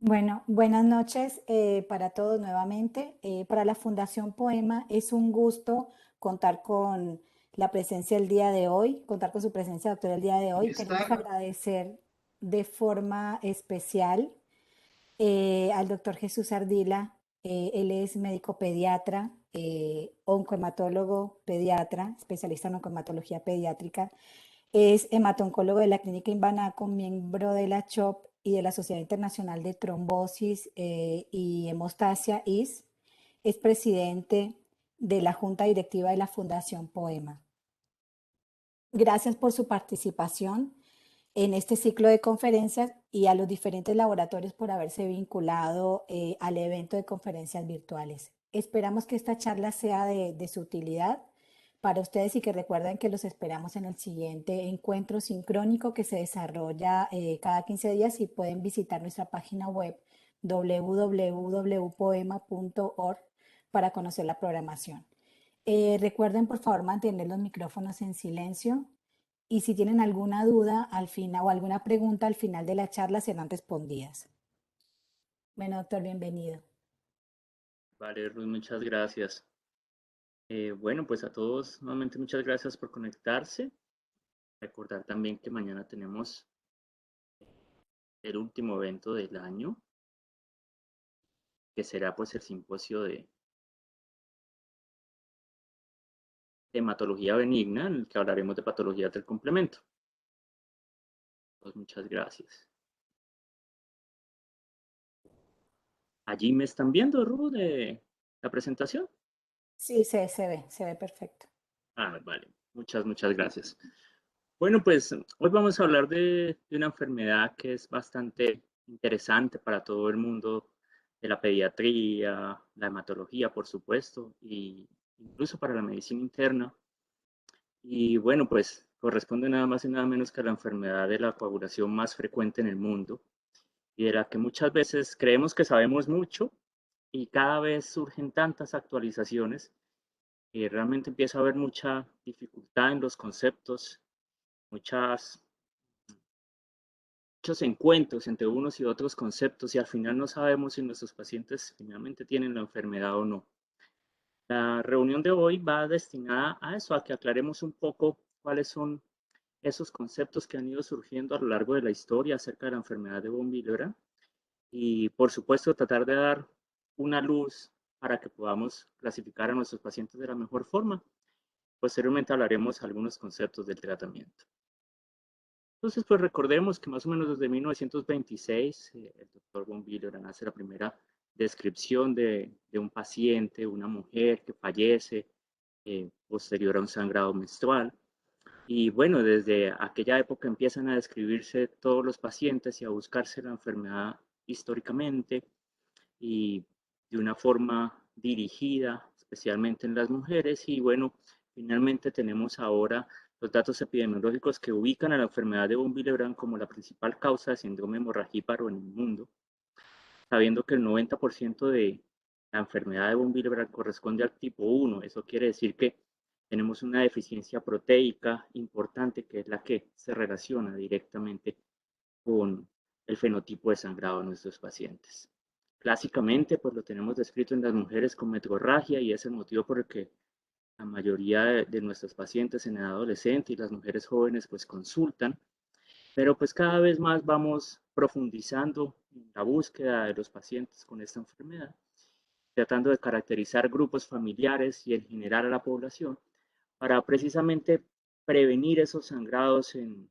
Bueno, buenas noches para todos nuevamente. Para la Fundación Poema es un gusto contar con la presencia el día de hoy, contar con su presencia, doctora, el día de hoy. Queremos agradecer de forma especial al doctor Jesús Ardila. Él es médico pediatra, oncohematólogo pediatra, especialista en oncohematología pediátrica. Es hematoncólogo de la Clínica Imbanaco, miembro de la CHOP y de la Sociedad Internacional de Trombosis y Hemostasia, IS. Es presidente de la Junta Directiva de la Fundación Poema. Gracias por su participación en este ciclo de conferencias y a los diferentes laboratorios por haberse vinculado al evento de conferencias virtuales. Esperamos que esta charla sea de su utilidad para ustedes y que recuerden que los esperamos en el siguiente encuentro sincrónico que se desarrolla cada 15 días y pueden visitar nuestra página web www.poema.org para conocer la programación. Recuerden por favor mantener los micrófonos en silencio y si tienen alguna duda al final o alguna pregunta al final de la charla serán respondidas. Bueno, doctor, bienvenido. Vale, Ruth, muchas gracias. Bueno, pues a todos nuevamente muchas gracias por conectarse. Recordar también que mañana tenemos el último evento del año, que será pues el simposio de hematología benigna, en el que hablaremos de patologías del complemento. Pues muchas gracias. Allí me están viendo, Ruth, de la presentación. Sí, se ve perfecto. Ah, vale. Muchas gracias. Bueno, pues hoy vamos a hablar de una enfermedad que es bastante interesante para todo el mundo de la pediatría, la hematología, por supuesto, y incluso para la medicina interna. Y bueno, pues corresponde nada más y nada menos que a la enfermedad de la coagulación más frecuente en el mundo y de la que muchas veces creemos que sabemos mucho y cada vez surgen tantas actualizaciones y realmente empieza a haber mucha dificultad en los conceptos, muchas muchos encuentros entre unos y otros conceptos y al final no sabemos si nuestros pacientes finalmente tienen la enfermedad o no. La reunión de hoy va destinada a eso, a que aclaremos un poco cuáles son esos conceptos que han ido surgiendo a lo largo de la historia acerca de la enfermedad de von Willebrand y por supuesto tratar de dar una luz para que podamos clasificar a nuestros pacientes de la mejor forma. Posteriormente hablaremos algunos conceptos del tratamiento. Entonces, pues recordemos que más o menos desde 1926, el doctor von Willebrand hace la primera descripción de un paciente, una mujer que fallece posterior a un sangrado menstrual. Y bueno, desde aquella época empiezan a describirse todos los pacientes y a buscarse la enfermedad históricamente y de una forma dirigida, especialmente en las mujeres. Y bueno, finalmente tenemos ahora los datos epidemiológicos que ubican a la enfermedad de von Willebrand como la principal causa de síndrome hemorragíparo en el mundo, sabiendo que el 90% de la enfermedad de von Willebrand corresponde al tipo 1. Eso quiere decir que tenemos una deficiencia proteica importante que es la que se relaciona directamente con el fenotipo de sangrado de nuestros pacientes. Clásicamente, pues lo tenemos descrito en las mujeres con metrorragia y es el motivo por el que la mayoría de nuestros pacientes en edad adolescente y las mujeres jóvenes pues consultan, pero pues cada vez más vamos profundizando en la búsqueda de los pacientes con esta enfermedad, tratando de caracterizar grupos familiares y en general a la población para precisamente prevenir esos sangrados en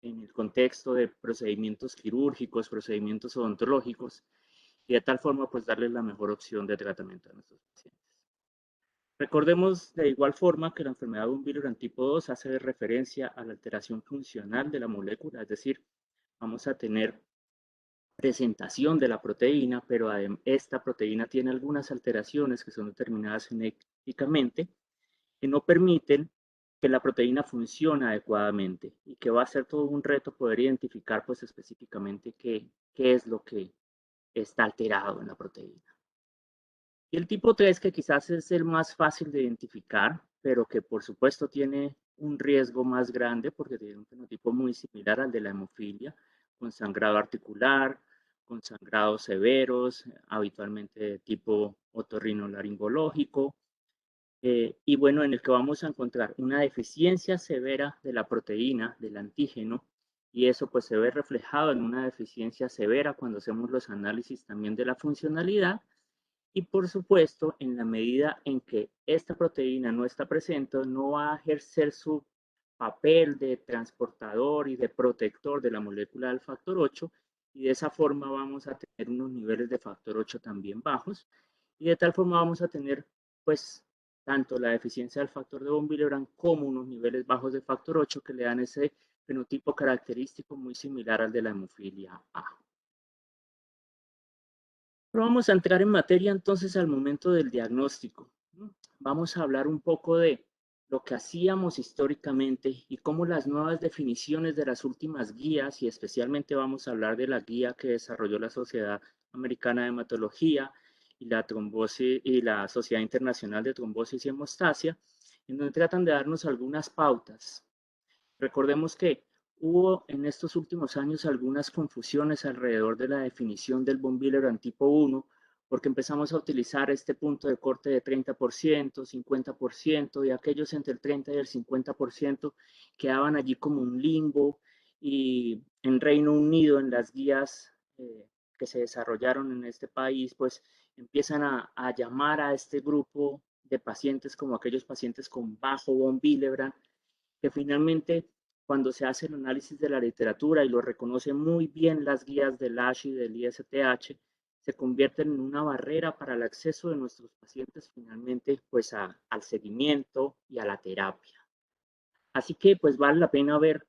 el contexto de procedimientos quirúrgicos, procedimientos odontológicos, y de tal forma pues darles la mejor opción de tratamiento a nuestros pacientes. Recordemos de igual forma que la enfermedad de von Willebrand tipo 2 hace referencia a la alteración funcional de la molécula, es decir, vamos a tener presentación de la proteína, pero esta proteína tiene algunas alteraciones que son determinadas genéticamente que no permiten que la proteína funcione adecuadamente y que va a ser todo un reto poder identificar pues específicamente qué es lo que está alterado en la proteína. Y el tipo 3, que quizás es el más fácil de identificar, pero que por supuesto tiene un riesgo más grande porque tiene un fenotipo muy similar al de la hemofilia, con sangrado articular, con sangrados severos, habitualmente de tipo otorrinolaringológico, y bueno, en el que vamos a encontrar una deficiencia severa de la proteína, del antígeno, y eso pues se ve reflejado en una deficiencia severa cuando hacemos los análisis también de la funcionalidad, y por supuesto, en la medida en que esta proteína no está presente, no va a ejercer su papel de transportador y de protector de la molécula del factor 8, y de esa forma vamos a tener unos niveles de factor 8 también bajos, y de tal forma vamos a tener pues tanto la deficiencia del factor de von Willebrand como unos niveles bajos de factor 8 que le dan ese fenotipo característico muy similar al de la hemofilia A. Pero vamos a entrar en materia entonces al momento del diagnóstico. Vamos a hablar un poco de lo que hacíamos históricamente y cómo las nuevas definiciones de las últimas guías, y especialmente vamos a hablar de la guía que desarrolló la Sociedad Americana de Hematología y la trombosis y la Sociedad Internacional de Trombosis y Hemostasia, en donde tratan de darnos algunas pautas. Recordemos que hubo en estos últimos años algunas confusiones alrededor de la definición del von Willebrand tipo 1, porque empezamos a utilizar este punto de corte de 30%, 50%, y aquellos entre el 30 y el 50% quedaban allí como un limbo, y en Reino Unido, en las guías que se desarrollaron en este país, pues empiezan a llamar a este grupo de pacientes como aquellos pacientes con bajo von Willebrand, que finalmente cuando se hace el análisis de la literatura y lo reconocen muy bien las guías del ASH y del ISTH, se convierten en una barrera para el acceso de nuestros pacientes finalmente pues al seguimiento y a la terapia. Así que pues vale la pena ver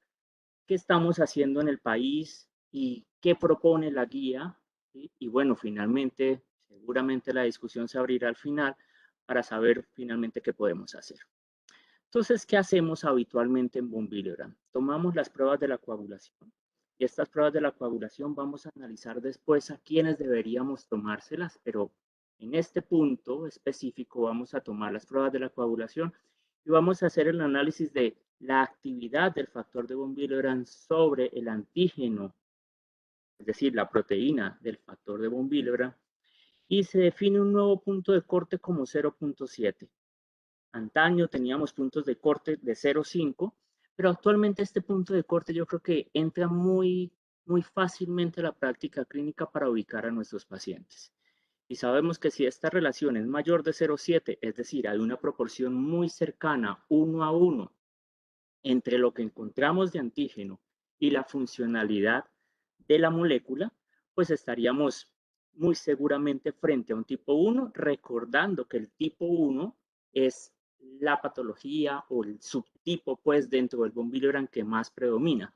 qué estamos haciendo en el país y qué propone la guía, ¿sí? Y bueno, finalmente, seguramente la discusión se abrirá al final para saber finalmente qué podemos hacer. Entonces, ¿qué hacemos habitualmente en von Willebrand? Tomamos las pruebas de la coagulación, y estas pruebas de la coagulación vamos a analizar después a quiénes deberíamos tomárselas, pero en este punto específico vamos a tomar las pruebas de la coagulación y vamos a hacer el análisis de la actividad del factor de von Willebrand sobre el antígeno, es decir, la proteína del factor de von Willebrand, y se define un nuevo punto de corte como 0.7. Antaño teníamos puntos de corte de 0,5, pero actualmente este punto de corte yo creo que entra muy fácilmente a la práctica clínica para ubicar a nuestros pacientes. Y sabemos que si esta relación es mayor de 0,7, es decir, hay una proporción muy cercana 1 a 1 entre lo que encontramos de antígeno y la funcionalidad de la molécula, pues estaríamos muy seguramente frente a un tipo 1, recordando que el tipo 1 es la patología o el subtipo pues dentro del von Willebrand que más predomina,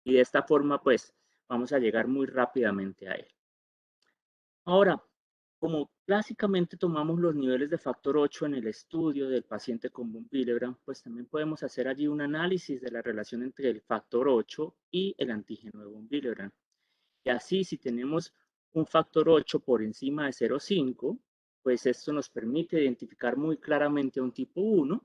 y de esta forma pues vamos a llegar muy rápidamente a él. Ahora, como clásicamente tomamos los niveles de factor 8 en el estudio del paciente con von Willebrand, pues también podemos hacer allí un análisis de la relación entre el factor 8 y el antígeno de von Willebrand. Y así, si tenemos un factor 8 por encima de 0,5, pues esto nos permite identificar muy claramente a un tipo 1,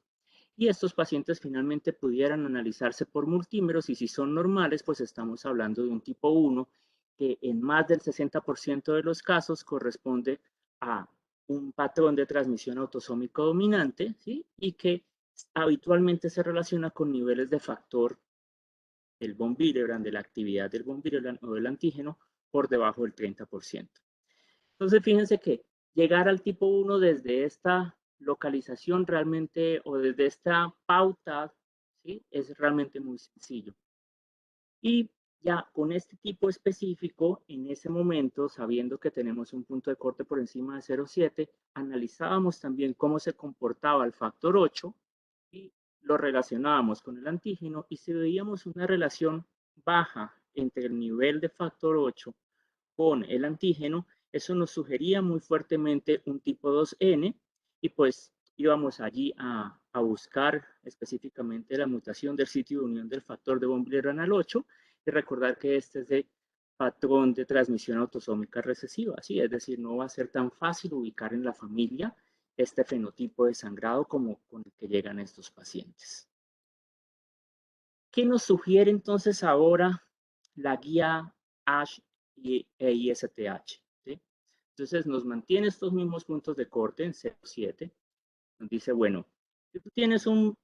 y estos pacientes finalmente pudieran analizarse por multímeros, y si son normales, pues estamos hablando de un tipo 1 que en más del 60% de los casos corresponde a un patrón de transmisión autosómico dominante, ¿sí? Y que habitualmente se relaciona con niveles de factor del von Willebrand, de la actividad del von Willebrand o del antígeno por debajo del 30%. Entonces, fíjense que llegar al tipo 1 desde esta localización realmente o desde esta pauta, ¿sí? Es realmente muy sencillo. Y ya con este tipo específico, en ese momento, sabiendo que tenemos un punto de corte por encima de 0,7, analizábamos también cómo se comportaba el factor 8 y lo relacionábamos con el antígeno, y si veíamos una relación baja entre el nivel de factor 8 con el antígeno, eso nos sugería muy fuertemente un tipo 2N, y pues íbamos allí a buscar específicamente la mutación del sitio de unión del factor de von Willebrand al 8, y recordar que este es de patrón de transmisión autosómica recesiva, ¿sí? Es decir, no va a ser tan fácil ubicar en la familia este fenotipo de sangrado como con el que llegan estos pacientes. ¿Qué nos sugiere entonces ahora la guía ASH e ISTH. ¿Sí? Entonces nos mantiene estos mismos puntos de corte en 0,7. Nos dice, bueno, si tú tienes un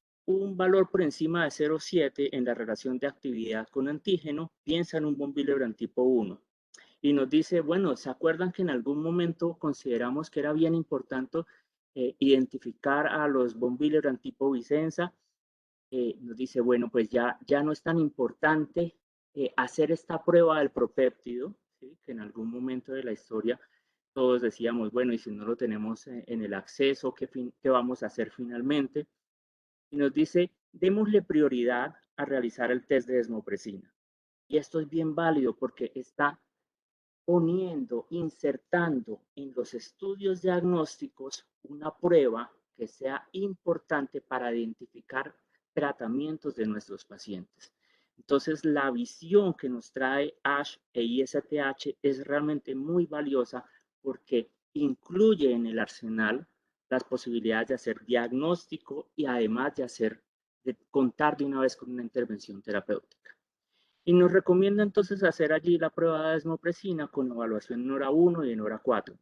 valor por encima de 0,7 en la relación de actividad con antígeno, piensa en un von Willebrand tipo 1. Y nos dice, bueno, ¿se acuerdan que en algún momento consideramos que era bien importante identificar a los von Willebrand tipo Vicenza? Nos dice, bueno, pues ya no es tan importante hacer esta prueba del propéptido, ¿sí? Que en algún momento de la historia todos decíamos, bueno, y si no lo tenemos en el acceso, ¿qué vamos a hacer finalmente? Y nos dice, démosle prioridad a realizar el test de desmopresina. Y esto es bien válido porque está poniendo, insertando en los estudios diagnósticos una prueba que sea importante para identificar tratamientos de nuestros pacientes. Entonces, la visión que nos trae ASH e ISTH es realmente muy valiosa porque incluye en el arsenal las posibilidades de hacer diagnóstico y además de contar de una vez con una intervención terapéutica. Y nos recomienda entonces hacer allí la prueba de desmopresina con evaluación en hora 1 y en hora 4.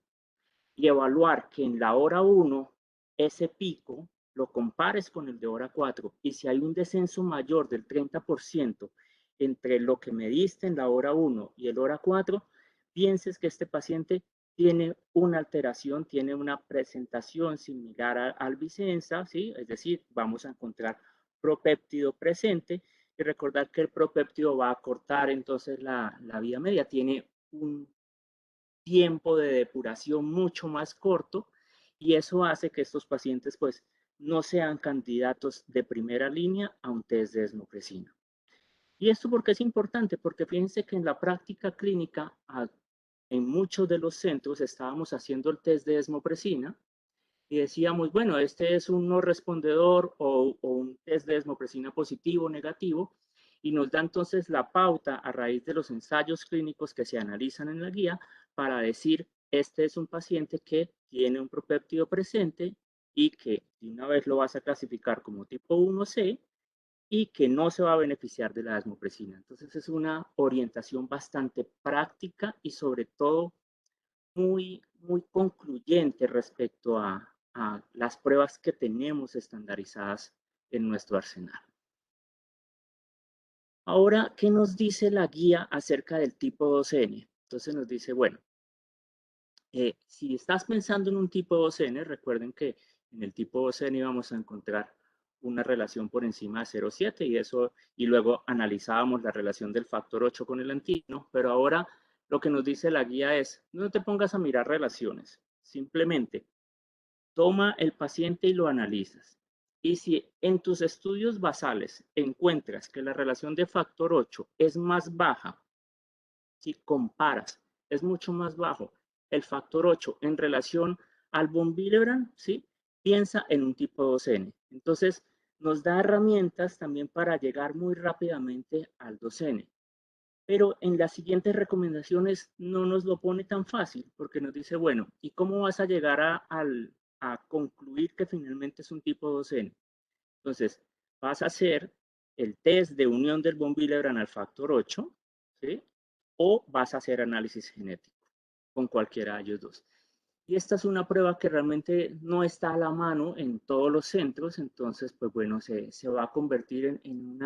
Y evaluar que en la hora 1 ese pico lo compares con el de hora 4 y si hay un descenso mayor del 30% entre lo que mediste en la hora 1 y el hora 4, pienses que este paciente tiene una alteración, tiene una presentación similar al Vicenza, ¿sí? Es decir, vamos a encontrar propéptido presente y recordar que el propéptido va a cortar entonces la vía media, tiene un tiempo de depuración mucho más corto y eso hace que estos pacientes pues no sean candidatos de primera línea a un test de desmopresina. ¿Y esto por qué es importante? Porque fíjense que en la práctica clínica en muchos de los centros estábamos haciendo el test de desmopresina y decíamos, bueno, este es un no respondedor o un test de desmopresina positivo o negativo, y nos da entonces la pauta a raíz de los ensayos clínicos que se analizan en la guía para decir, este es un paciente que tiene un propéptido presente y que de una vez lo vas a clasificar como tipo 1C y que no se va a beneficiar de la desmopresina. Entonces es una orientación bastante práctica y sobre todo muy concluyente respecto a las pruebas que tenemos estandarizadas en nuestro arsenal. Ahora, ¿qué nos dice la guía acerca del tipo 2N? Entonces nos dice, bueno, si estás pensando en un tipo 2N, recuerden que en el tipo 2N vamos a encontrar una relación por encima de 0,7 y luego analizábamos la relación del factor 8 con el antígeno, pero ahora lo que nos dice la guía es, no te pongas a mirar relaciones, simplemente toma el paciente y lo analizas. Y si en tus estudios basales encuentras que la relación de factor 8 es más baja, si comparas, es mucho más bajo el factor 8 en relación al von Willebrand, ¿sí? Piensa en un tipo 2N. Entonces, nos da herramientas también para llegar muy rápidamente al 2N. Pero en las siguientes recomendaciones no nos lo pone tan fácil, porque nos dice, bueno, ¿y cómo vas a llegar a concluir que finalmente es un tipo 2N? Entonces, vas a hacer el test de unión del von Willebrand al factor 8, ¿sí? O vas a hacer análisis genético con cualquiera de ellos dos. Y esta es una prueba que realmente no está a la mano en todos los centros, entonces, pues bueno, se va a convertir en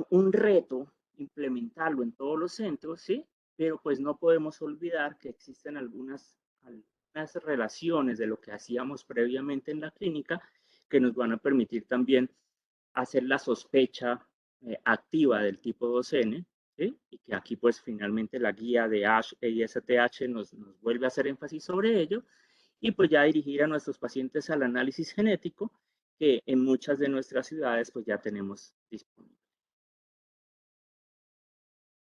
un reto implementarlo en todos los centros, ¿sí? Pero pues no podemos olvidar que existen algunas relaciones de lo que hacíamos previamente en la clínica que nos van a permitir también hacer la sospecha activa del tipo 2N, ¿sí? Y que aquí pues finalmente la guía de ASH e ISTH nos vuelve a hacer énfasis sobre ello y pues ya dirigir a nuestros pacientes al análisis genético que en muchas de nuestras ciudades pues ya tenemos disponible.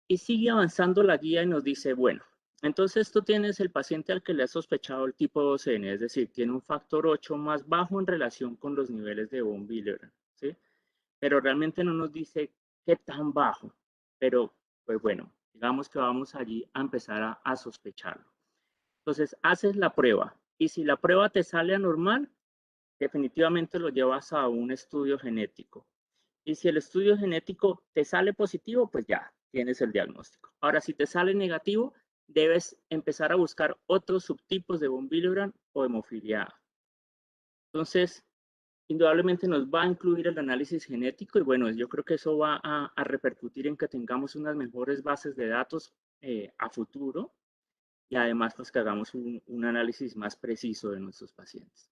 Y sigue avanzando la guía y nos dice, bueno, entonces tú tienes el paciente al que le has sospechado el tipo 2N, es decir, tiene un factor 8 más bajo en relación con los niveles de von Willebrand, ¿sí? Pero realmente no nos dice qué tan bajo, pero pues bueno, digamos que vamos allí a empezar a sospecharlo. Entonces, haces la prueba y si la prueba te sale anormal, definitivamente lo llevas a un estudio genético. Y si el estudio genético te sale positivo, pues ya, tienes el diagnóstico. Ahora, si te sale negativo, debes empezar a buscar otros subtipos de von Willebrand o hemofilia A. Entonces, indudablemente nos va a incluir el análisis genético y bueno, yo creo que eso va a repercutir en que tengamos unas mejores bases de datos a futuro y además pues que hagamos un análisis más preciso de nuestros pacientes.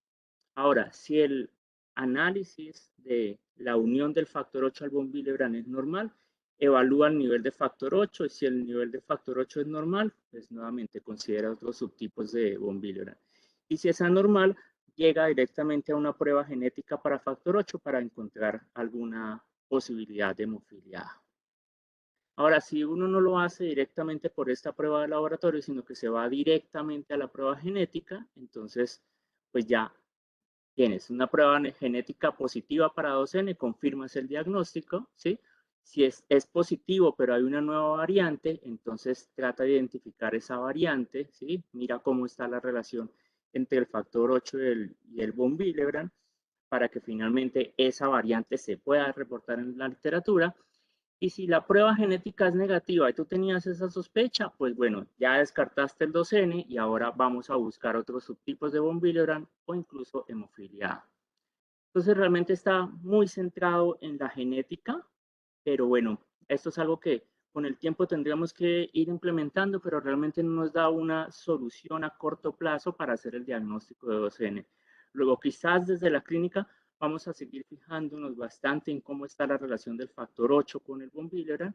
Ahora, si el análisis de la unión del factor 8 al von Willebrand es normal, evalúa el nivel de factor 8 y si el nivel de factor 8 es normal, pues nuevamente considera otros subtipos de von Willebrand. Y si es anormal, llega directamente a una prueba genética para factor 8 para encontrar alguna posibilidad de hemofilia A. Ahora, si uno no lo hace directamente por esta prueba de laboratorio, sino que se va directamente a la prueba genética, entonces, pues ya tienes una prueba genética positiva para 2N, confirmas el diagnóstico, ¿sí? Si es positivo, pero hay una nueva variante, entonces trata de identificar esa variante, ¿sí? Mira cómo está la relación entre el factor 8 y el von Willebrand, para que finalmente esa variante se pueda reportar en la literatura. Y si la prueba genética es negativa y tú tenías esa sospecha, pues bueno, ya descartaste el 2N y ahora vamos a buscar otros subtipos de von Willebrand o incluso hemofilia A. Entonces realmente está muy centrado en la genética, pero bueno, esto es algo que con el tiempo tendríamos que ir implementando, pero realmente no nos da una solución a corto plazo para hacer el diagnóstico de 2N. Luego, quizás desde la clínica vamos a seguir fijándonos bastante en cómo está la relación del factor 8 con el von Willebrand,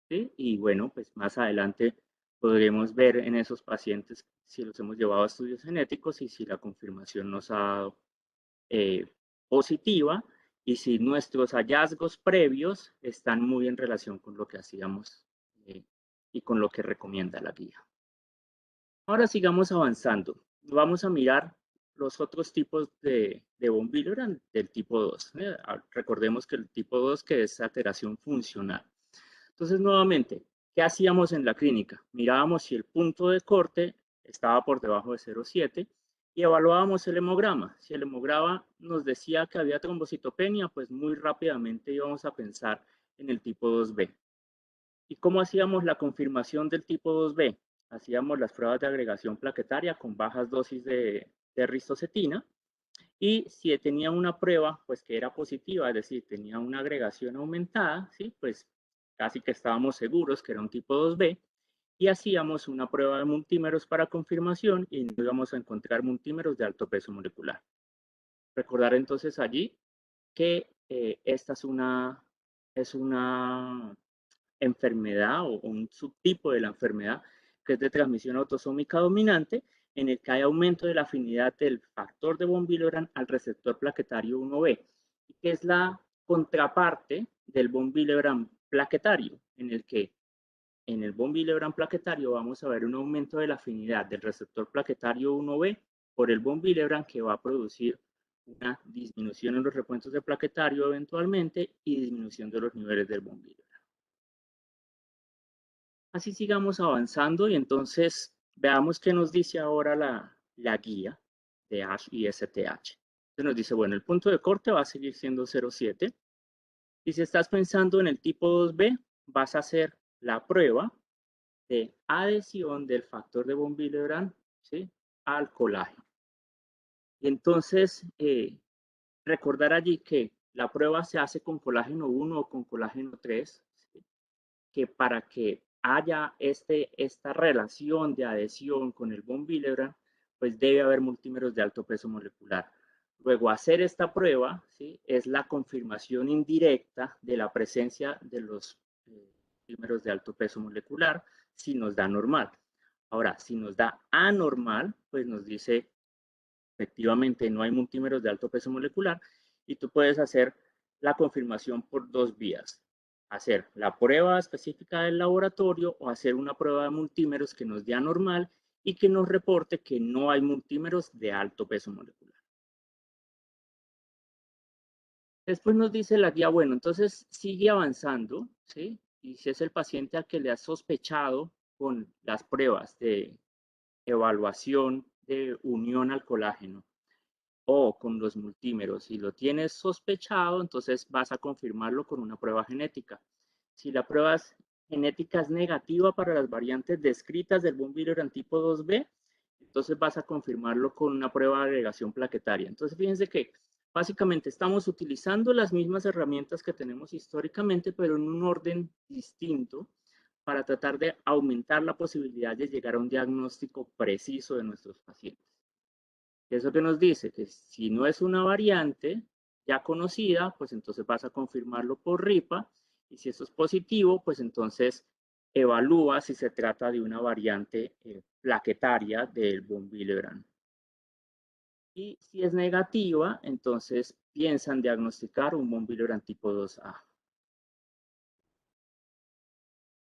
¿sí? Y bueno, pues más adelante podremos ver en esos pacientes si los hemos llevado a estudios genéticos y si la confirmación nos ha dado positiva y si nuestros hallazgos previos están muy en relación con lo que hacíamos y con lo que recomienda la guía. Ahora sigamos avanzando. Vamos a mirar los otros tipos de von Willebrand del tipo 2. Recordemos que el tipo 2 que es alteración funcional. Entonces, nuevamente, ¿qué hacíamos en la clínica? Mirábamos si el punto de corte estaba por debajo de 0,7 y evaluábamos el hemograma. Si el hemograma nos decía que había trombocitopenia, pues muy rápidamente íbamos a pensar en el tipo 2B. ¿Y cómo hacíamos la confirmación del tipo 2B? Hacíamos las pruebas de agregación plaquetaria con bajas dosis de ristocetina y si tenía una prueba pues que era positiva, es decir, tenía una agregación aumentada, ¿sí? Pues casi que estábamos seguros que era un tipo 2B y hacíamos una prueba de multímeros para confirmación y no íbamos a encontrar multímeros de alto peso molecular. Recordar entonces allí que esta es una enfermedad o un subtipo de la enfermedad que es de transmisión autosómica dominante, en el que hay aumento de la afinidad del factor de von Willebrand al receptor plaquetario 1B, que es la contraparte del von Willebrand plaquetario, en el que en el von Willebrand plaquetario vamos a ver un aumento de la afinidad del receptor plaquetario 1B por el von Willebrand que va a producir una disminución en los recuentos de plaquetario eventualmente y disminución de los niveles del von Willebrand. Así sigamos avanzando y entonces veamos qué nos dice ahora la guía de ASH y STH. Entonces nos dice, bueno, el punto de corte va a seguir siendo 0,7. Y si estás pensando en el tipo 2B, vas a hacer la prueba de adhesión del factor de von Willebrand, ¿sí?, al colágeno. Y entonces, recordar allí que la prueba se hace con colágeno 1 o con colágeno 3, ¿sí?, que para que haya esta relación de adhesión con el von Willebrand, pues debe haber multímeros de alto peso molecular. Luego, hacer esta prueba, ¿sí?, es la confirmación indirecta de la presencia de los multímeros de alto peso molecular si nos da normal. Ahora, si nos da anormal, pues nos dice efectivamente no hay multímeros de alto peso molecular y tú puedes hacer la confirmación por dos vías. Hacer la prueba específica del laboratorio o hacer una prueba de multímeros que nos dé anormal y que nos reporte que no hay multímeros de alto peso molecular. Después nos dice la guía, bueno, entonces sigue avanzando, ¿sí? Y si es el paciente al que le has sospechado con las pruebas de evaluación de unión al colágeno o con los multímeros, si lo tienes sospechado, entonces vas a confirmarlo con una prueba genética. Si la prueba es genética es negativa para las variantes descritas del von Willebrand tipo 2B, entonces vas a confirmarlo con una prueba de agregación plaquetaria. Entonces fíjense que básicamente estamos utilizando las mismas herramientas que tenemos históricamente, pero en un orden distinto para tratar de aumentar la posibilidad de llegar a un diagnóstico preciso de nuestros pacientes. Eso que nos dice que si no es una variante ya conocida, pues entonces vas a confirmarlo por RIPA, y si eso es positivo, pues entonces evalúa si se trata de una variante plaquetaria del von Willebrand. Y si es negativa, entonces piensan diagnosticar un von Willebrand tipo 2A.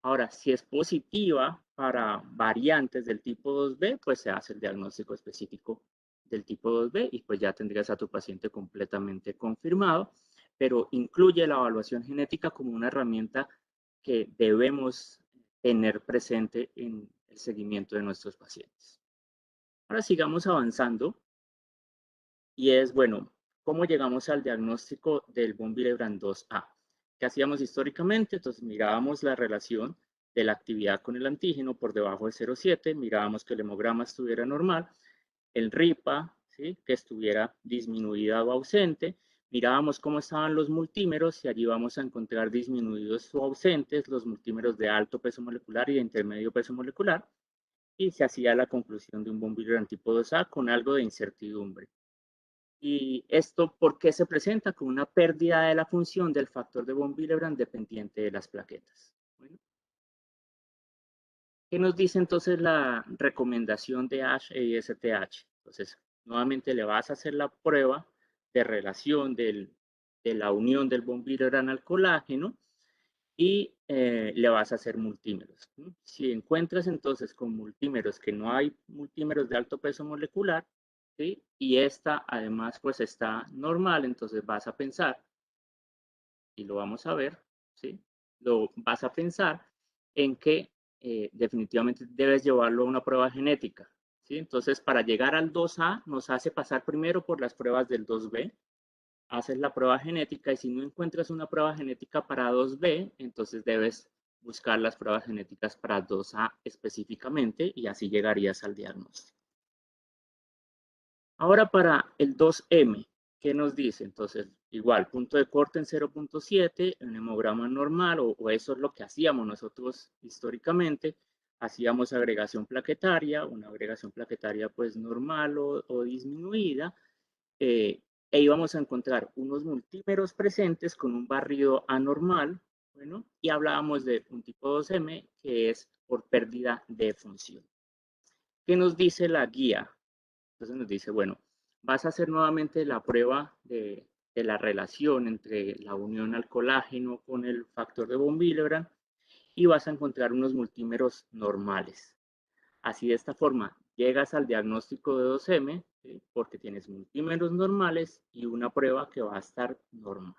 Ahora, si es positiva para variantes del tipo 2B, pues se hace el diagnóstico específico del tipo 2B y pues ya tendrías a tu paciente completamente confirmado, pero incluye la evaluación genética como una herramienta que debemos tener presente en el seguimiento de nuestros pacientes. Ahora sigamos avanzando y es, bueno, ¿cómo llegamos al diagnóstico del von Willebrand 2A? ¿Qué hacíamos históricamente? Entonces mirábamos la relación de la actividad con el antígeno por debajo de 0,7, mirábamos que el hemograma estuviera normal, el RIPA, ¿sí?, que estuviera disminuida o ausente, mirábamos cómo estaban los multímeros y allí vamos a encontrar disminuidos o ausentes los multímeros de alto peso molecular y de intermedio peso molecular, y se hacía la conclusión de un von Willebrand tipo 2A con algo de incertidumbre. ¿Y esto por qué se presenta? Con una pérdida de la función del factor de von Willebrand dependiente de las plaquetas. Bueno, ¿qué nos dice entonces la recomendación de ASH e ISTH? Entonces, nuevamente le vas a hacer la prueba de relación de la unión del von Willebrand al colágeno y le vas a hacer multímeros. Si encuentras entonces con multímeros que no hay multímeros de alto peso molecular, ¿sí?, y esta además pues está normal, entonces vas a pensar, y lo vamos a ver, ¿sí?, lo vas a pensar en que definitivamente debes llevarlo a una prueba genética, ¿sí? Entonces, para llegar al 2A nos hace pasar primero por las pruebas del 2B, haces la prueba genética y si no encuentras una prueba genética para 2B, entonces debes buscar las pruebas genéticas para 2A específicamente y así llegarías al diagnóstico. Ahora para el 2M, ¿qué nos dice? Entonces, igual, punto de corte en 0,7, un hemograma normal, o eso es lo que hacíamos nosotros históricamente. Hacíamos agregación plaquetaria, una agregación plaquetaria pues normal o disminuida, e íbamos a encontrar unos multímeros presentes con un barrido anormal, bueno, y hablábamos de un tipo 2M que es por pérdida de función. ¿Qué nos dice la guía? Entonces nos dice, bueno, vas a hacer nuevamente la prueba de la relación entre la unión al colágeno con el factor de von Willebrand y vas a encontrar unos multímeros normales. Así de esta forma llegas al diagnóstico de 2M, ¿sí?, porque tienes multímeros normales y una prueba que va a estar normal.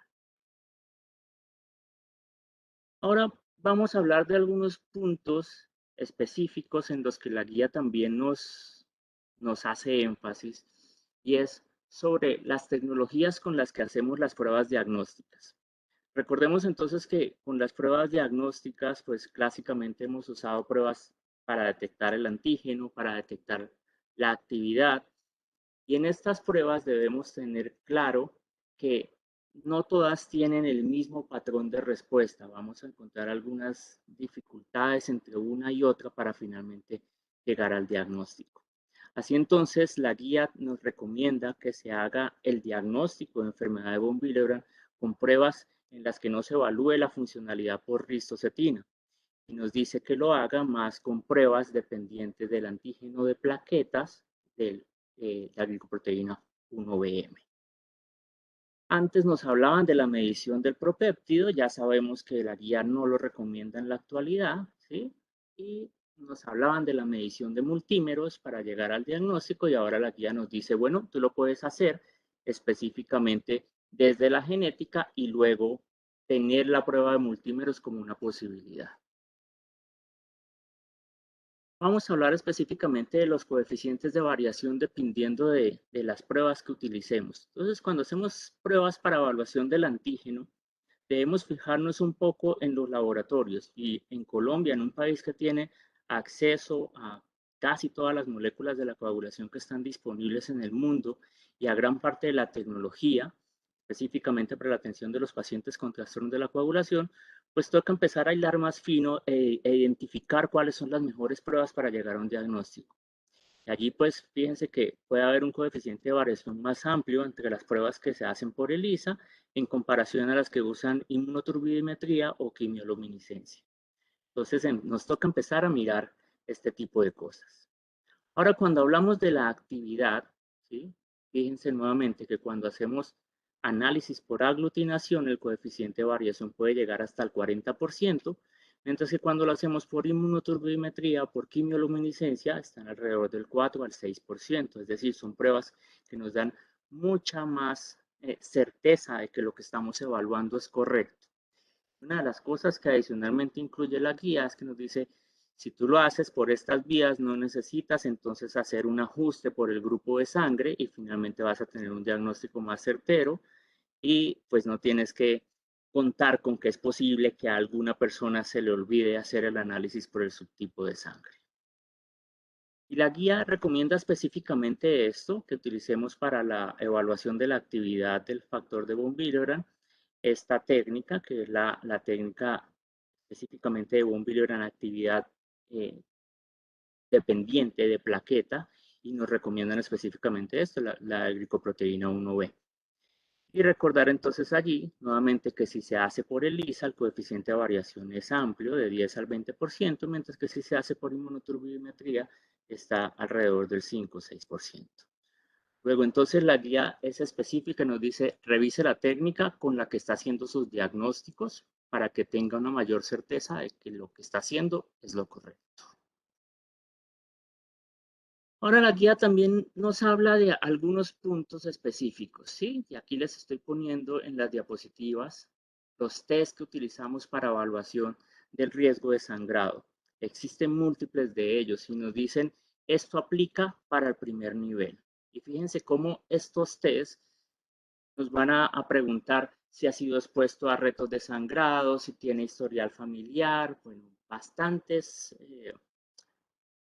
Ahora vamos a hablar de algunos puntos específicos en los que la guía también nos hace énfasis, y es sobre las tecnologías con las que hacemos las pruebas diagnósticas. Recordemos entonces que con las pruebas diagnósticas, pues clásicamente hemos usado pruebas para detectar el antígeno, para detectar la actividad, y en estas pruebas debemos tener claro que no todas tienen el mismo patrón de respuesta. Vamos a encontrar algunas dificultades entre una y otra para finalmente llegar al diagnóstico. Así entonces, la guía nos recomienda que se haga el diagnóstico de enfermedad de von Willebrand con pruebas en las que no se evalúe la funcionalidad por ristocetina. Y nos dice que lo haga más con pruebas dependientes del antígeno de plaquetas de la glicoproteína 1-BM. Antes nos hablaban de la medición del propéptido, ya sabemos que la guía no lo recomienda en la actualidad, ¿sí? Y nos hablaban de la medición de multímeros para llegar al diagnóstico y ahora la guía nos dice, bueno, tú lo puedes hacer específicamente desde la genética y luego tener la prueba de multímeros como una posibilidad. Vamos a hablar específicamente de los coeficientes de variación dependiendo de las pruebas que utilicemos. Entonces, cuando hacemos pruebas para evaluación del antígeno, debemos fijarnos un poco en los laboratorios y en Colombia, en un país que tiene acceso a casi todas las moléculas de la coagulación que están disponibles en el mundo y a gran parte de la tecnología, específicamente para la atención de los pacientes con trastornos de la coagulación, pues toca empezar a hilar más fino e identificar cuáles son las mejores pruebas para llegar a un diagnóstico. Y allí, pues, fíjense que puede haber un coeficiente de variación más amplio entre las pruebas que se hacen por ELISA en comparación a las que usan inmunoturbidimetría o quimioluminiscencia. Entonces, nos toca empezar a mirar este tipo de cosas. Ahora, cuando hablamos de la actividad, ¿sí? Fíjense nuevamente que cuando hacemos análisis por aglutinación, el coeficiente de variación puede llegar hasta el 40%, mientras que cuando lo hacemos por inmunoturbidimetría o por quimioluminiscencia, están alrededor del 4 al 6%, es decir, son pruebas que nos dan mucha más certeza de que lo que estamos evaluando es correcto. Una de las cosas que adicionalmente incluye la guía es que nos dice, si tú lo haces por estas vías, no necesitas entonces hacer un ajuste por el grupo de sangre y finalmente vas a tener un diagnóstico más certero y pues no tienes que contar con que es posible que a alguna persona se le olvide hacer el análisis por el subtipo de sangre. Y la guía recomienda específicamente esto, que utilicemos para la evaluación de la actividad del factor de von Willebrand, esta técnica, que es la técnica específicamente de von Willebrand, actividad eh, dependiente de plaqueta, y nos recomiendan específicamente esto, la glicoproteína 1B. Y recordar entonces allí, nuevamente, que si se hace por ELISA, el coeficiente de variación es amplio, de 10 al 20%, mientras que si se hace por inmunoturbidimetría, está alrededor del 5 o 6%. Luego, entonces, la guía es específica, nos dice, revise la técnica con la que está haciendo sus diagnósticos para que tenga una mayor certeza de que lo que está haciendo es lo correcto. Ahora la guía también nos habla de algunos puntos específicos, ¿sí? Y aquí les estoy poniendo en las diapositivas los test que utilizamos para evaluación del riesgo de sangrado. Existen múltiples de ellos y nos dicen, esto aplica para el primer nivel. Y fíjense cómo estos test nos van a preguntar si ha sido expuesto a retos de sangrado, si tiene historial familiar, bueno, bastantes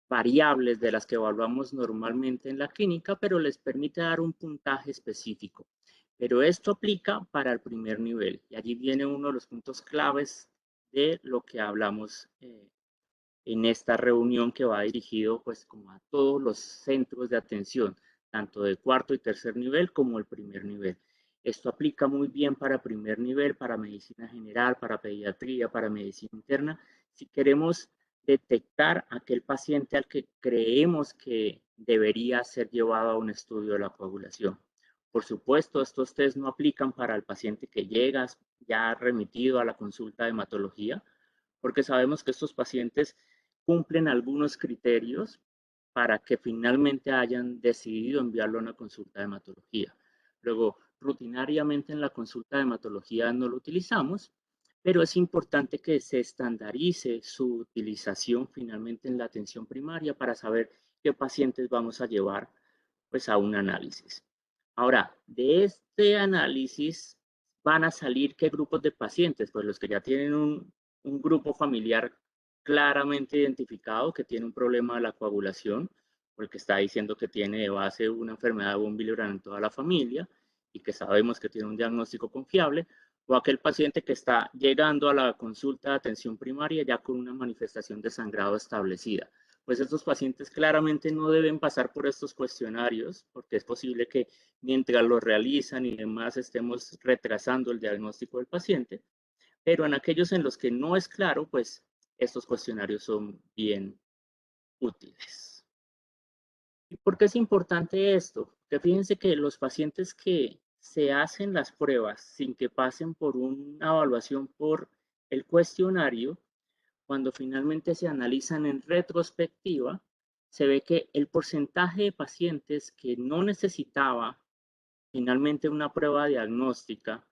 variables de las que evaluamos normalmente en la clínica, pero les permite dar un puntaje específico. Pero esto aplica para el primer nivel y allí viene uno de los puntos claves de lo que hablamos en esta reunión que va dirigido pues como a todos los centros de atención, tanto de cuarto y tercer nivel como el primer nivel. Esto aplica muy bien para primer nivel, para medicina general, para pediatría, para medicina interna. Si queremos detectar aquel paciente al que creemos que debería ser llevado a un estudio de la coagulación. Por supuesto, estos test no aplican para el paciente que llega ya remitido a la consulta de hematología, porque sabemos que estos pacientes cumplen algunos criterios para que finalmente hayan decidido enviarlo a una consulta de hematología. Luego, rutinariamente en la consulta de hematología no lo utilizamos, pero es importante que se estandarice su utilización finalmente en la atención primaria para saber qué pacientes vamos a llevar pues, a un análisis. Ahora, de este análisis van a salir qué grupos de pacientes, pues los que ya tienen un grupo familiar claramente identificado que tiene un problema de la coagulación, porque está diciendo que tiene de base una enfermedad de von Willebrand en toda la familia y que sabemos que tiene un diagnóstico confiable, o aquel paciente que está llegando a la consulta de atención primaria ya con una manifestación de sangrado establecida. Pues estos pacientes claramente no deben pasar por estos cuestionarios, porque es posible que mientras lo realizan y demás estemos retrasando el diagnóstico del paciente, pero en aquellos en los que no es claro, pues estos cuestionarios son bien útiles. ¿Y por qué es importante esto? Que fíjense que los pacientes que se hacen las pruebas sin que pasen por una evaluación por el cuestionario, cuando finalmente se analizan en retrospectiva, se ve que el porcentaje de pacientes que no necesitaba finalmente una prueba diagnóstica,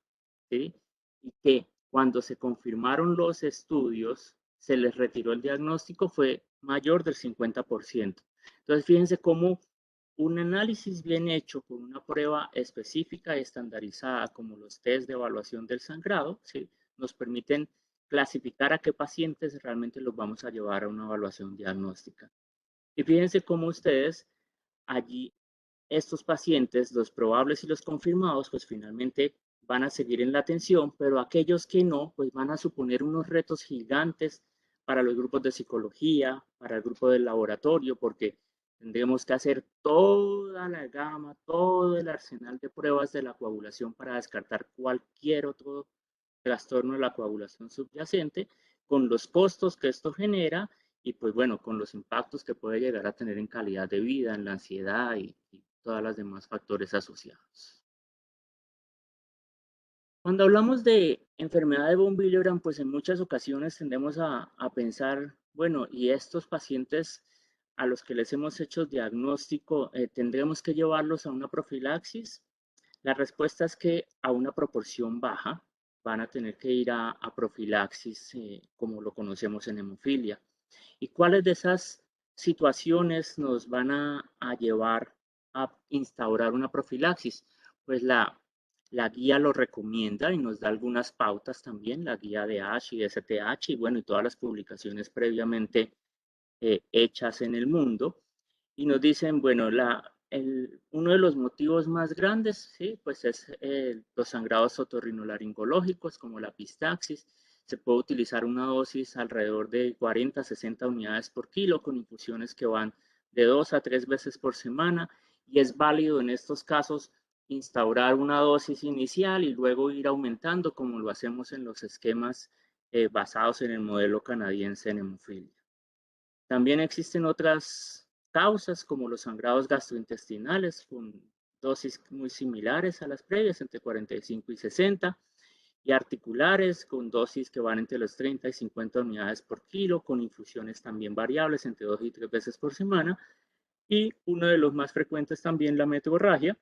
¿sí? Y que cuando se confirmaron los estudios, se les retiró el diagnóstico, fue mayor del 50%. Entonces, fíjense cómo un análisis bien hecho con una prueba específica y estandarizada como los test de evaluación del sangrado, ¿sí? Nos permiten clasificar a qué pacientes realmente los vamos a llevar a una evaluación diagnóstica. Y fíjense cómo ustedes allí, estos pacientes, los probables y los confirmados, pues finalmente van a seguir en la atención, pero aquellos que no, pues van a suponer unos retos gigantes para los grupos de psicología, para el grupo del laboratorio, porque tendremos que hacer toda la gama, todo el arsenal de pruebas de la coagulación para descartar cualquier otro trastorno de la coagulación subyacente, con los costos que esto genera y pues bueno, con los impactos que puede llegar a tener en calidad de vida, en la ansiedad y todas las demás factores asociados. Cuando hablamos de enfermedad de von Willebrand, pues en muchas ocasiones tendemos a pensar, bueno, y estos pacientes a los que les hemos hecho diagnóstico, ¿tendremos que llevarlos a una profilaxis? La respuesta es que a una proporción baja van a tener que ir a profilaxis, como lo conocemos en hemofilia. ¿Y cuáles de esas situaciones nos van a llevar a instaurar una profilaxis? Pues la guía lo recomienda y nos da algunas pautas también, la guía de ASH y de STH, y bueno, y todas las publicaciones previamente hechas en el mundo. Y nos dicen, bueno, uno de los motivos más grandes, ¿sí? Pues es los sangrados otorrinolaringológicos, como la epistaxis. Se puede utilizar una dosis alrededor de 40 a 60 unidades por kilo, con infusiones que van de 2 a 3 veces por semana. Y es válido en estos casos instaurar una dosis inicial y luego ir aumentando, como lo hacemos en los esquemas basados en el modelo canadiense en hemofilia. También existen otras causas como los sangrados gastrointestinales con dosis muy similares a las previas, entre 45 y 60, y articulares con dosis que van entre los 30 y 50 unidades por kilo, con infusiones también variables entre 2 y 3 veces por semana, y uno de los más frecuentes también la metrorragia,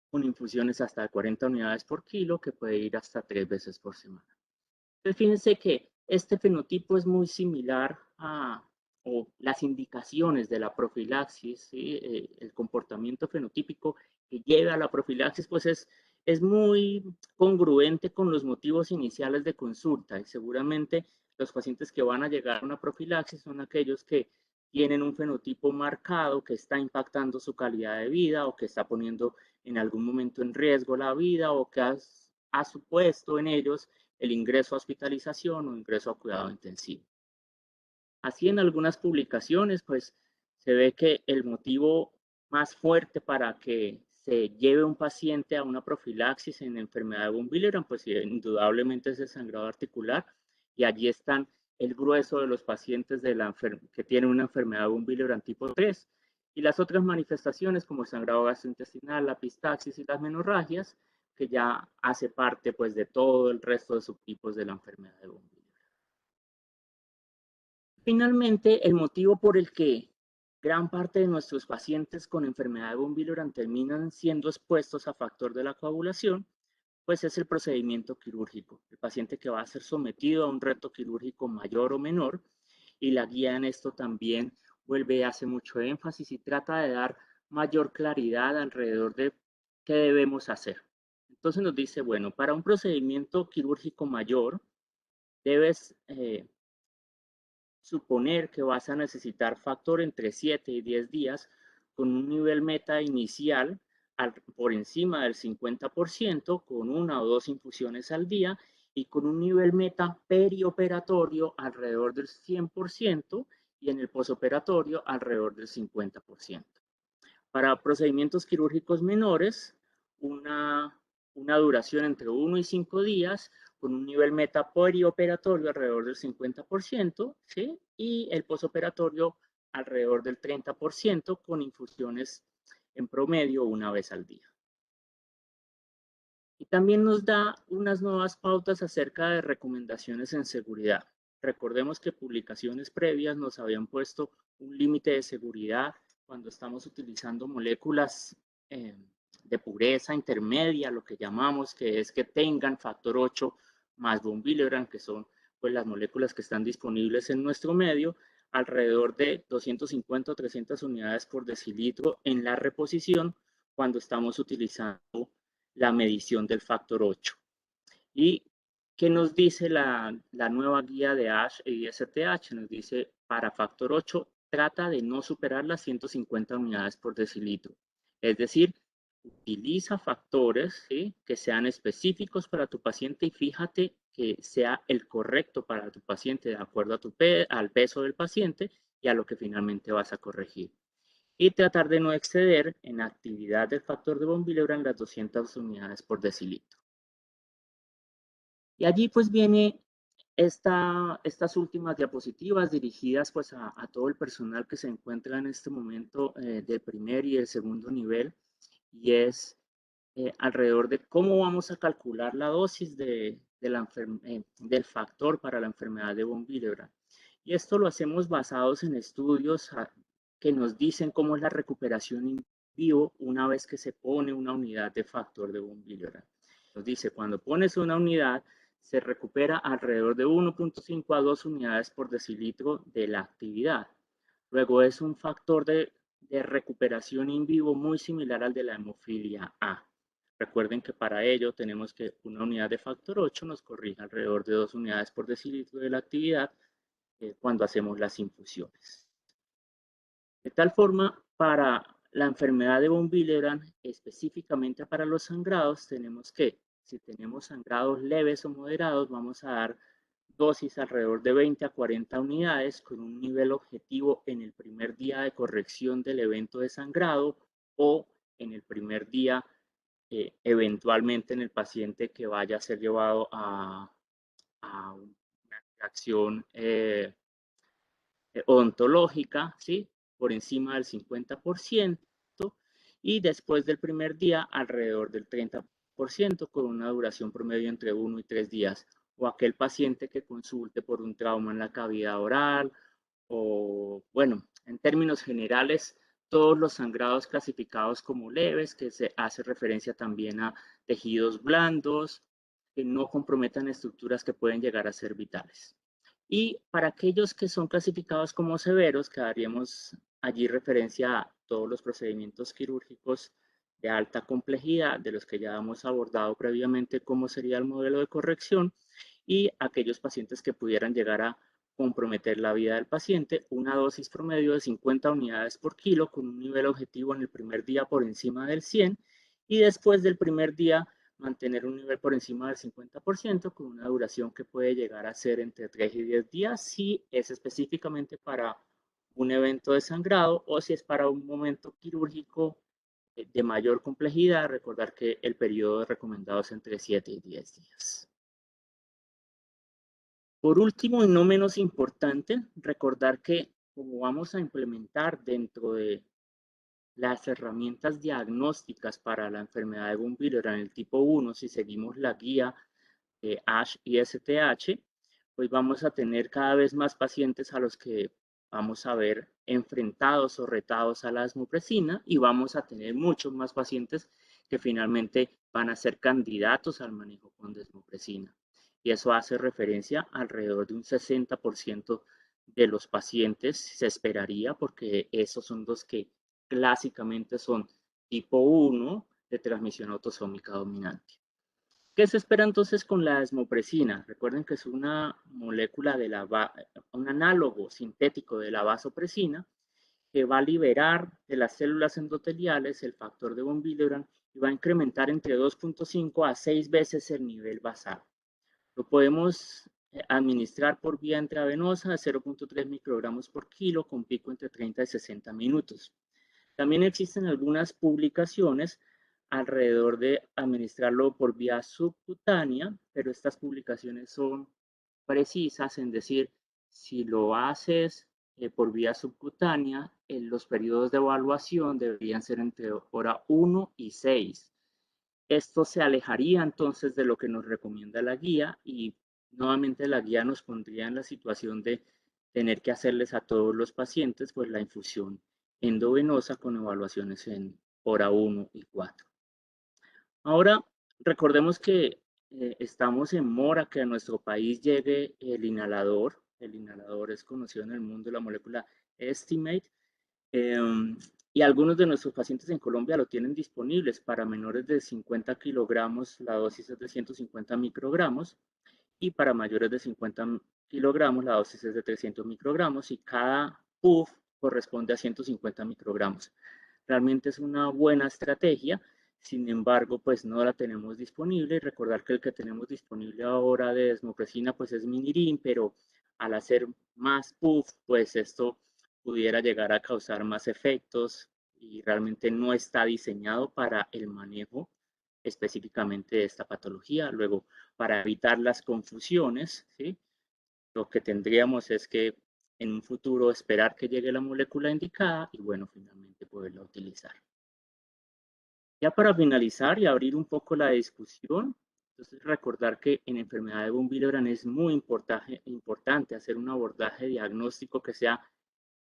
con infusiones hasta 40 unidades por kilo, que puede ir hasta 3 veces por semana. Entonces, fíjense que este fenotipo es muy similar o las indicaciones de la profilaxis, ¿sí? El comportamiento fenotípico que lleva a la profilaxis, pues es muy congruente con los motivos iniciales de consulta y seguramente los pacientes que van a llegar a una profilaxis son aquellos que tienen un fenotipo marcado que está impactando su calidad de vida o que está poniendo en algún momento en riesgo la vida o que ha supuesto en ellos el ingreso a hospitalización o ingreso a cuidado intensivo. Así en algunas publicaciones, pues se ve que el motivo más fuerte para que se lleve un paciente a una profilaxis en enfermedad de von Willebrand, pues indudablemente es el sangrado articular y allí están el grueso de los pacientes que tienen una enfermedad de von Willebrand tipo 3 y las otras manifestaciones como el sangrado gastrointestinal, la epistaxis y las menorragias, que ya hace parte pues de todo el resto de subtipos de la enfermedad de von Willebrand. Finalmente, el motivo por el que gran parte de nuestros pacientes con enfermedad de von Willebrand terminan siendo expuestos a factor de la coagulación, pues es el procedimiento quirúrgico. El paciente que va a ser sometido a un reto quirúrgico mayor o menor, y la guía en esto también hace mucho énfasis y trata de dar mayor claridad alrededor de qué debemos hacer. Entonces nos dice, bueno, para un procedimiento quirúrgico mayor, debes suponer que vas a necesitar factor entre 7 y 10 días con un nivel meta inicial por encima del 50%, con una o dos infusiones al día y con un nivel meta perioperatorio alrededor del 100% y en el posoperatorio alrededor del 50%. Para procedimientos quirúrgicos menores, una duración entre 1 y 5 días con un nivel meta perioperatorio alrededor del 50%, ¿sí? Y el posoperatorio alrededor del 30% con infusiones en promedio una vez al día. Y también nos da unas nuevas pautas acerca de recomendaciones en seguridad. Recordemos que publicaciones previas nos habían puesto un límite de seguridad cuando estamos utilizando moléculas de pureza intermedia, lo que llamamos, que es que tengan factor 8 más von Willebrand, que son pues, las moléculas que están disponibles en nuestro medio. alrededor de 250 o 300 unidades por decilitro en la reposición cuando estamos utilizando la medición del factor 8. ¿Y qué nos dice la nueva guía de ASH y STH? Nos dice, para factor 8, trata de no superar las 150 unidades por decilitro. Es decir, utiliza factores, ¿sí?, que sean específicos para tu paciente y fíjate que sea el correcto para tu paciente de acuerdo a al peso del paciente y a lo que finalmente vas a corregir. Y tratar de no exceder en actividad del factor de von Willebrand las 200 unidades por decilitro. Y allí pues viene estas últimas diapositivas dirigidas pues a todo el personal que se encuentra en este momento del primer y el segundo nivel, y es alrededor de cómo vamos a calcular la dosis del factor para la enfermedad de von Willebrand. Y esto lo hacemos basados en estudios que nos dicen cómo es la recuperación in vivo una vez que se pone una unidad de factor de von Willebrand. Nos dice, cuando pones una unidad, se recupera alrededor de 1.5 a 2 unidades por decilitro de la actividad. Luego es un factor de recuperación in vivo muy similar al de la hemofilia A. Recuerden que para ello tenemos que una unidad de factor 8 nos corrige alrededor de 2 unidades por decilitro de la actividad cuando hacemos las infusiones. De tal forma, para la enfermedad de von Willebrand, específicamente para los sangrados, tenemos que, si tenemos sangrados leves o moderados, vamos a dar dosis alrededor de 20 a 40 unidades con un nivel objetivo en el primer día de corrección del evento de sangrado o en el primer día, eventualmente en el paciente que vaya a ser llevado a una reacción odontológica, ¿sí?, por encima del 50%, y después del primer día alrededor del 30%, con una duración promedio entre 1 y 3 días, o aquel paciente que consulte por un trauma en la cavidad oral, o bueno, en términos generales, todos los sangrados clasificados como leves, que se hace referencia también a tejidos blandos, que no comprometan estructuras que pueden llegar a ser vitales. Y para aquellos que son clasificados como severos, que daríamos allí referencia a todos los procedimientos quirúrgicos de alta complejidad, de los que ya hemos abordado previamente cómo sería el modelo de corrección, y aquellos pacientes que pudieran llegar a comprometer la vida del paciente, una dosis promedio de 50 unidades por kilo con un nivel objetivo en el primer día por encima del 100 y después del primer día mantener un nivel por encima del 50% con una duración que puede llegar a ser entre 3 y 10 días si es específicamente para un evento de sangrado o si es para un momento quirúrgico de mayor complejidad. Recordar que el periodo recomendado es entre 7 y 10 días. Por último, y no menos importante, recordar que como vamos a implementar dentro de las herramientas diagnósticas para la enfermedad de von Willebrand en el tipo 1, si seguimos la guía de ASH y STH, pues vamos a tener cada vez más pacientes a los que vamos a ver enfrentados o retados a la desmopresina y vamos a tener muchos más pacientes que finalmente van a ser candidatos al manejo con desmopresina. Y eso hace referencia a alrededor de un 60% de los pacientes, se esperaría, porque esos son los que clásicamente son tipo 1 de transmisión autosómica dominante. ¿Qué se espera entonces con la desmopresina? Recuerden que es una molécula un análogo sintético de la vasopresina que va a liberar de las células endoteliales el factor de von Willebrand y va a incrementar entre 2.5 a 6 veces el nivel basal. Lo podemos administrar por vía intravenosa de 0.3 microgramos por kilo con pico entre 30 y 60 minutos. También existen algunas publicaciones alrededor de administrarlo por vía subcutánea, pero estas publicaciones son precisas en decir, si lo haces por vía subcutánea, los periodos de evaluación deberían ser entre hora 1 y 6. Esto se alejaría entonces de lo que nos recomienda la guía y nuevamente la guía nos pondría en la situación de tener que hacerles a todos los pacientes pues la infusión endovenosa con evaluaciones en hora 1 y 4. Ahora, recordemos que estamos en mora que a nuestro país llegue el inhalador el inhalador es conocido en el mundo, la molécula Estimate, y algunos de nuestros pacientes en Colombia lo tienen disponibles para menores de 50 kilogramos, la dosis es de 150 microgramos, y para mayores de 50 kilogramos, la dosis es de 300 microgramos, y cada puff corresponde a 150 microgramos. Realmente es una buena estrategia, sin embargo, pues no la tenemos disponible. Recordar que el que tenemos disponible ahora de desmopresina, pues es Minirin, pero al hacer más puff, pues esto pudiera llegar a causar más efectos y realmente no está diseñado para el manejo específicamente de esta patología. Luego, para evitar las confusiones, ¿sí? Lo que tendríamos es que en un futuro esperar que llegue la molécula indicada y bueno, finalmente poderla utilizar. Ya para finalizar y abrir un poco la discusión, entonces recordar que en enfermedad de von Willebrand es muy importante hacer un abordaje diagnóstico que sea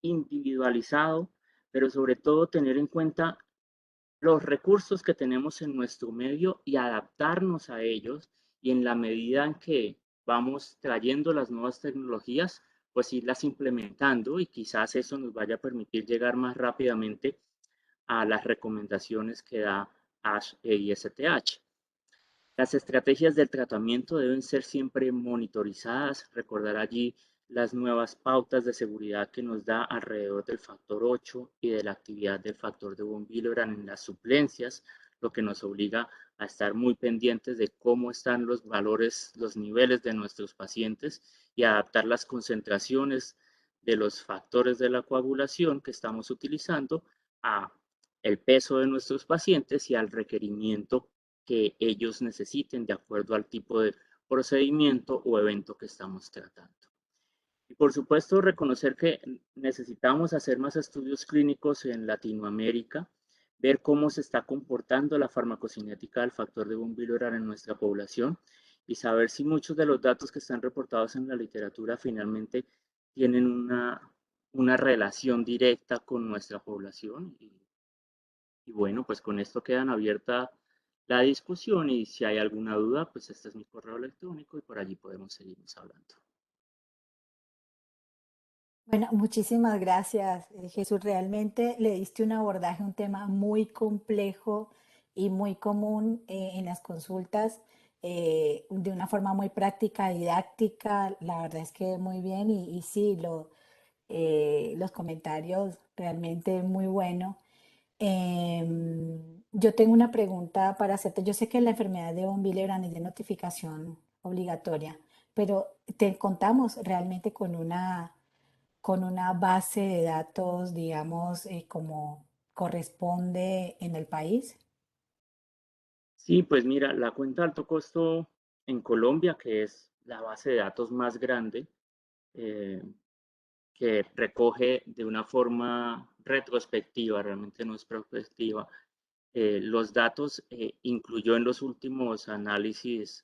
individualizado, pero sobre todo tener en cuenta los recursos que tenemos en nuestro medio y adaptarnos a ellos y en la medida en que vamos trayendo las nuevas tecnologías, pues irlas implementando y quizás eso nos vaya a permitir llegar más rápidamente a las recomendaciones que da ASH e ISTH. Las estrategias del tratamiento deben ser siempre monitorizadas, recordar allí las nuevas pautas de seguridad que nos da alrededor del factor 8 y de la actividad del factor de von Willebrand en las suplencias, lo que nos obliga a estar muy pendientes de cómo están los valores, los niveles de nuestros pacientes y adaptar las concentraciones de los factores de la coagulación que estamos utilizando a el peso de nuestros pacientes y al requerimiento que ellos necesiten de acuerdo al tipo de procedimiento o evento que estamos tratando. Y por supuesto, reconocer que necesitamos hacer más estudios clínicos en Latinoamérica, ver cómo se está comportando la farmacocinética del factor de von Willebrand en nuestra población y saber si muchos de los datos que están reportados en la literatura finalmente tienen una relación directa con nuestra población. Y bueno, pues con esto quedan abierta la discusión y si hay alguna duda, pues este es mi correo electrónico y por allí podemos seguirnos hablando. Bueno, muchísimas gracias, Jesús. Realmente le diste un abordaje, un tema muy complejo y muy común en las consultas, de una forma muy práctica, didáctica. La verdad es que muy bien y sí, los comentarios realmente muy bueno. Yo tengo una pregunta para hacerte. Yo sé que la enfermedad de von Willebrand es de notificación obligatoria, pero te contamos realmente con una base de datos, digamos, como corresponde en el país. Sí, pues mira, la cuenta de alto costo en Colombia, que es la base de datos más grande, eh, que recoge de una forma retrospectiva, realmente no es prospectiva, los datos, incluyó en los últimos análisis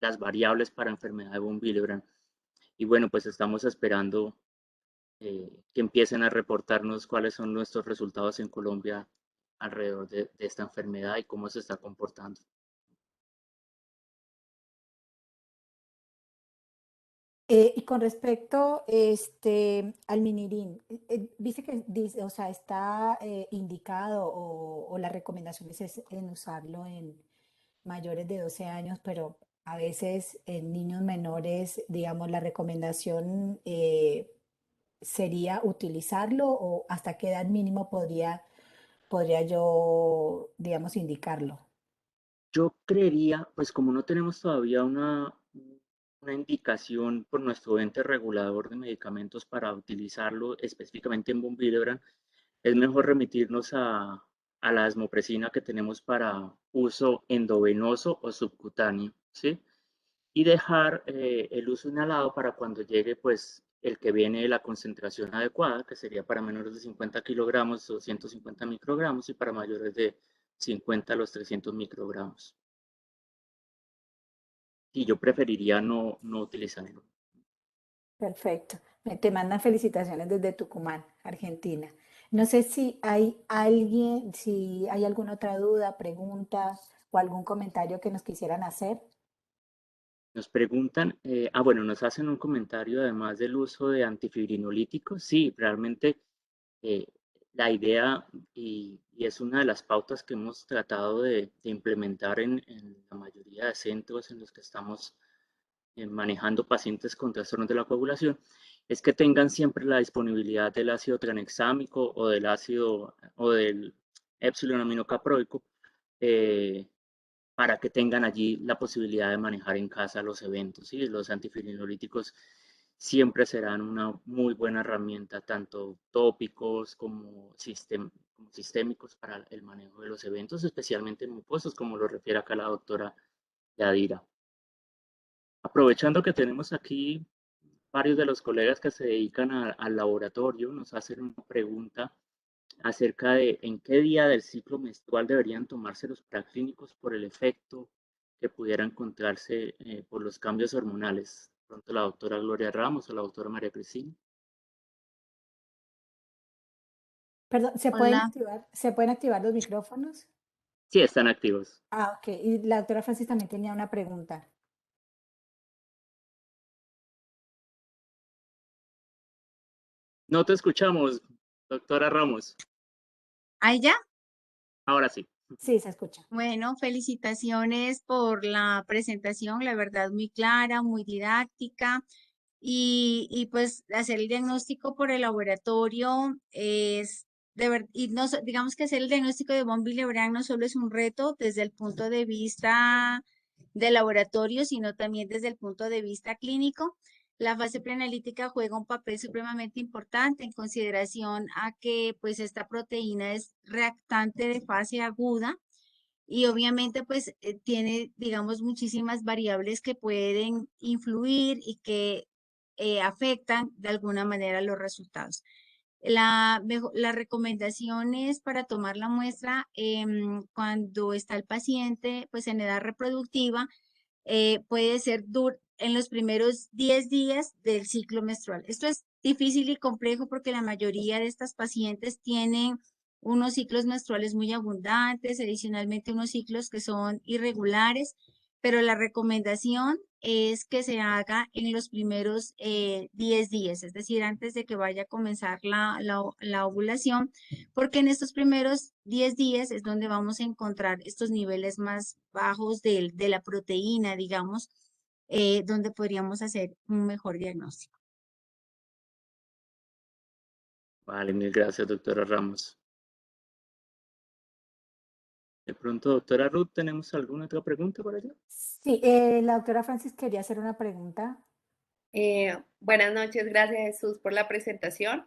las variables para enfermedad de von Willebrand. Y bueno, pues estamos esperando que empiecen a reportarnos cuáles son nuestros resultados en Colombia alrededor de esta enfermedad y cómo se está comportando. Y con respecto al minirín, dice que dice, o sea, está indicado o la recomendación es en usarlo en mayores de 12 años, pero a veces en niños menores, digamos, la recomendación sería utilizarlo o hasta qué edad mínimo podría yo, digamos, indicarlo. Yo creería, pues como no tenemos todavía una indicación por nuestro ente regulador de medicamentos para utilizarlo específicamente en von Willebrand, es mejor remitirnos a la desmopresina que tenemos para uso endovenoso o subcutáneo, ¿sí? Y dejar el uso inhalado para cuando llegue pues el que viene de la concentración adecuada, que sería para menores de 50 kilogramos o 150 microgramos y para mayores de 50 a los 300 microgramos. Y yo preferiría no utilizarlo. Perfecto. Te mandan felicitaciones desde Tucumán, Argentina. No sé si hay alguien, si hay alguna otra duda, pregunta o algún comentario que nos quisieran hacer. Nos preguntan, bueno, nos hacen un comentario además del uso de antifibrinolíticos. Sí, realmente eh, la idea y es una de las pautas que hemos tratado de implementar en la mayoría de centros en los que estamos manejando pacientes con trastornos de la coagulación, es que tengan siempre la disponibilidad del ácido tranexámico o del ácido o del épsilon aminocaproico eh, para que tengan allí la posibilidad de manejar en casa los eventos. ¿Sí? Los antifilinolíticos siempre serán una muy buena herramienta, tanto tópicos como, como sistémicos para el manejo de los eventos, especialmente mucosos, como lo refiere acá la doctora Yadira. Aprovechando que tenemos aquí varios de los colegas que se dedican al laboratorio, nos hacen una pregunta acerca de en qué día del ciclo menstrual deberían tomarse los preclínicos por el efecto que pudiera encontrarse por los cambios hormonales. Pronto la doctora Gloria Ramos o la doctora María Cristina. Perdón, Hola. ¿se pueden activar los micrófonos? Sí, están activos. Ah, ok. Y la doctora Francis también tenía una pregunta. No te escuchamos, doctora Ramos. ¿Ahí ya? Ahora sí. Sí, se escucha. Bueno, felicitaciones por la presentación, la verdad muy clara, muy didáctica y pues hacer el diagnóstico por el laboratorio es y no, digamos que hacer el diagnóstico de von Willebrand no solo es un reto desde el punto de vista del laboratorio, sino también desde el punto de vista clínico. La fase preanalítica juega un papel supremamente importante en consideración a que pues esta proteína es reactante de fase aguda y obviamente pues tiene digamos muchísimas variables que pueden influir y que afectan de alguna manera los resultadas las recomendaciones para tomar la muestra cuando está el paciente pues en edad reproductiva puede ser en los primeros 10 días del ciclo menstrual. Esto es difícil y complejo porque la mayoría de estas pacientes tienen unos ciclos menstruales muy abundantes, adicionalmente unos ciclos que son irregulares, pero la recomendación es que se haga en los primeros 10 días, es decir, antes de que vaya a comenzar la ovulación, porque en estos primeros 10 días es donde vamos a encontrar estos niveles más bajos de la proteína, digamos, donde podríamos hacer un mejor diagnóstico. Vale, mil gracias, doctora Ramos. De pronto, doctora Ruth, ¿tenemos alguna otra pregunta por allá? Sí, la doctora Francis quería hacer una pregunta. Buenas noches, gracias Jesús por la presentación.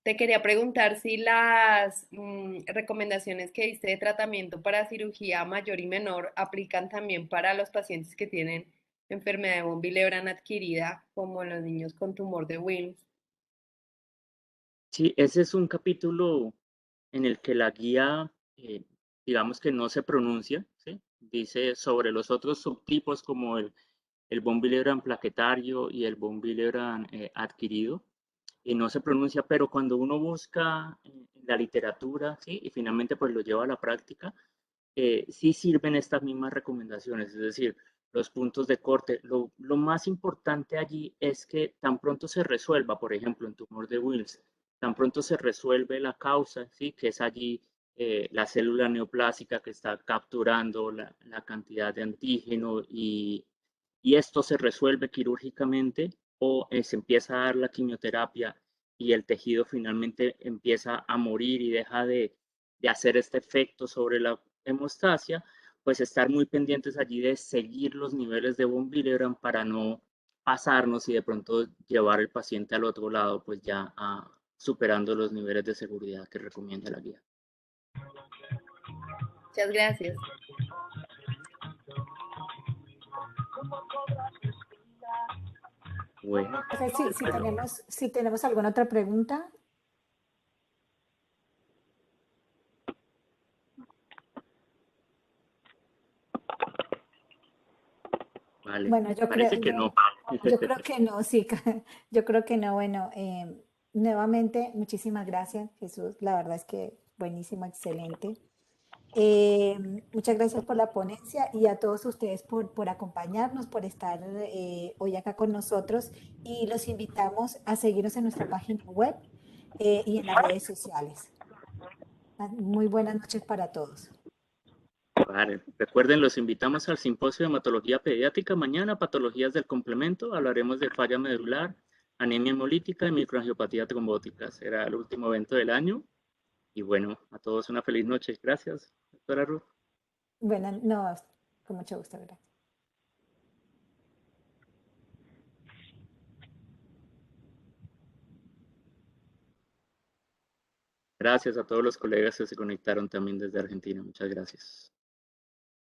Te quería preguntar si las recomendaciones que diste de tratamiento para cirugía mayor y menor aplican también para los pacientes que tienen enfermedad de von Willebrand adquirida, como los niños con tumor de Wilms. Sí, ese es un capítulo en el que la guía, digamos que no se pronuncia, ¿sí? Dice sobre los otros subtipos como el von Willebrand plaquetario y el von Willebrand adquirido, y no se pronuncia, pero cuando uno busca en la literatura, ¿sí? Y finalmente pues lo lleva a la práctica, sí sirven estas mismas recomendaciones, es decir, los puntos de corte. Lo más importante allí es que tan pronto se resuelva, por ejemplo, en tumor de Wilms, tan pronto se resuelve la causa, ¿sí? Que es allí la célula neoplásica que está capturando la cantidad de antígeno y esto se resuelve quirúrgicamente o se empieza a dar la quimioterapia y el tejido finalmente empieza a morir y deja de hacer este efecto sobre la hemostasia, pues estar muy pendientes allí de seguir los niveles de von Willebrand para no pasarnos y de pronto llevar el paciente al otro lado, pues ya superando los niveles de seguridad que recomienda la guía. Muchas gracias. Bueno. Sí, si tenemos alguna otra pregunta. Vale, Bueno, parece que no. yo creo que no, sí, yo creo que no. Bueno, nuevamente, muchísimas gracias, Jesús. La verdad es que buenísimo, excelente. Muchas gracias por la ponencia y a todos ustedes por acompañarnos, por estar hoy acá con nosotros y los invitamos a seguirnos en nuestra página web y en las redes sociales. Muy buenas noches para todos. Vale. Recuerden, los invitamos al simposio de hematología pediátrica mañana, patologías del complemento. Hablaremos de falla medular, anemia hemolítica y microangiopatía trombótica. Será el último evento del año. Y bueno, a todos una feliz noche. Gracias, doctora Ruth. Bueno, no, con mucho gusto, gracias. Gracias a todos los colegas que se conectaron también desde Argentina. Muchas gracias.